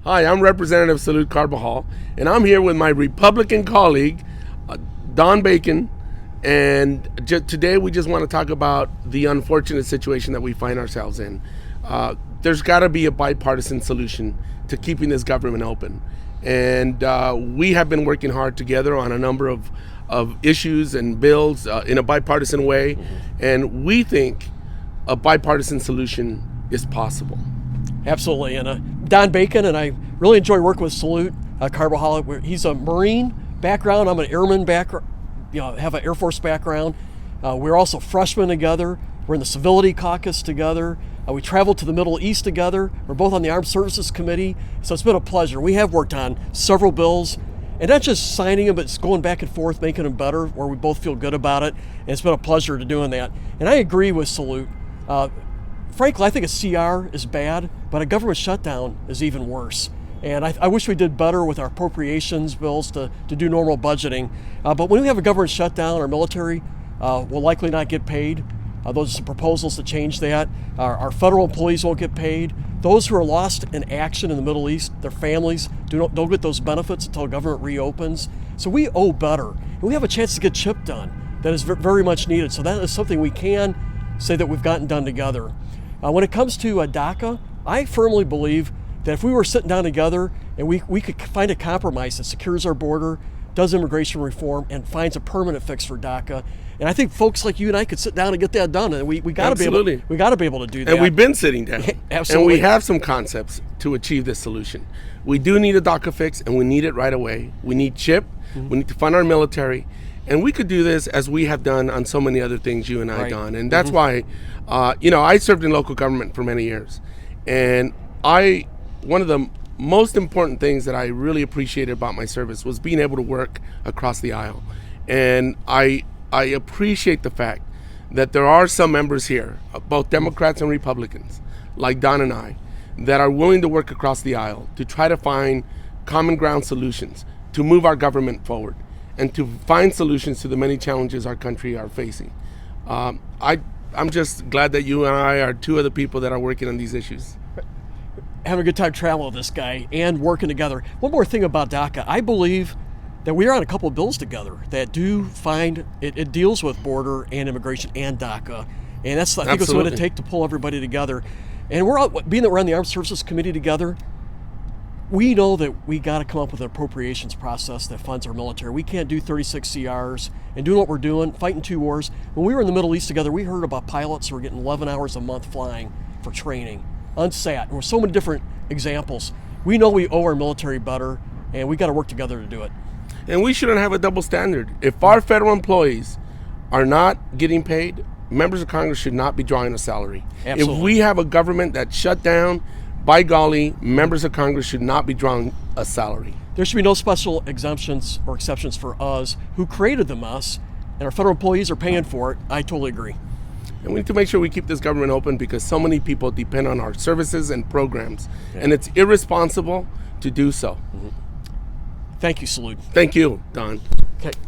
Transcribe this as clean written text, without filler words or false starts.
Hi, I'm Representative Salute Carbajal, and I'm here with my Republican colleague, Don Bacon, and today we just want to talk about the unfortunate situation that we find ourselves in. There's got to be a bipartisan solution to keeping this government open, and we have been working hard together on a number of issues and bills in a bipartisan way, and we think a bipartisan solution is possible. Absolutely, and Don Bacon, and I really enjoy working with Salute Carbajal. He's a Marine background. I'm an airman background. Have an Air Force background. We're also freshmen together. We're in the Civility Caucus together. We traveled to the Middle East together. We're both on the Armed Services Committee, so it's been a pleasure. We have worked on several bills, and not just signing them, but it's going back and forth, making them better, where we both feel good about it, and it's been a pleasure to doing that. And I agree with Salute. Frankly, I think a CR is bad, but a government shutdown is even worse. And I wish we did better with our appropriations bills to do normal budgeting. But when we have a government shutdown, our military will likely not get paid. Those are some proposals to change that. Our federal employees won't get paid. Those who are lost in action in the Middle East, their families don't get those benefits until government reopens. So we owe better. And we have a chance to get CHIP done. That is very much needed. So that is something we can say that we've gotten done together. When it comes to DACA, I firmly believe that if we were sitting down together and we could find a compromise that secures our border, does immigration reform, and finds a permanent fix for DACA, and I think folks like you and I could sit down and get that done, and we got to be able to do that. And we've been sitting down. Absolutely. And we have some concepts to achieve this solution. We do need a DACA fix, and we need it right away. We need CHIP. We need to fund our military. And we could do this as we have done on so many other things, you and I, Don. And that's why, I served in local government for many years. And one of the most important things that I really appreciated about my service was being able to work across the aisle. And I appreciate the fact that there are some members here, both Democrats and Republicans, like Don and I, that are willing to work across the aisle to try to find common ground solutions to move our government forward and to find solutions to the many challenges our country are facing. I'm just glad that you and I are two of the people that are working on these issues. Having a good time traveling with this guy and working together. One more thing about DACA. I believe that we are on a couple of bills together that do find, it deals with border and immigration and DACA. And I think it's what it takes to pull everybody together. And being that we're on the Armed Services Committee together, we know that we got to come up with an appropriations process that funds our military. We can't do 36 CRs and doing what we're doing, fighting two wars. When we were in the Middle East together, we heard about pilots who were getting 11 hours a month flying for training, unsat. And there's so many different examples. We know we owe our military better, and we got to work together to do it. And we shouldn't have a double standard. If our federal employees are not getting paid, members of Congress should not be drawing a salary. Absolutely. If we have a government that's shut down, by golly, members of Congress should not be drawing a salary. There should be no special exemptions or exceptions for us who created the mess, and our federal employees are paying for it. I totally agree. And we need to make sure we keep this government open because so many people depend on our services and programs, and it's irresponsible to do so. Thank you, Salute. Thank you, Don. Okay.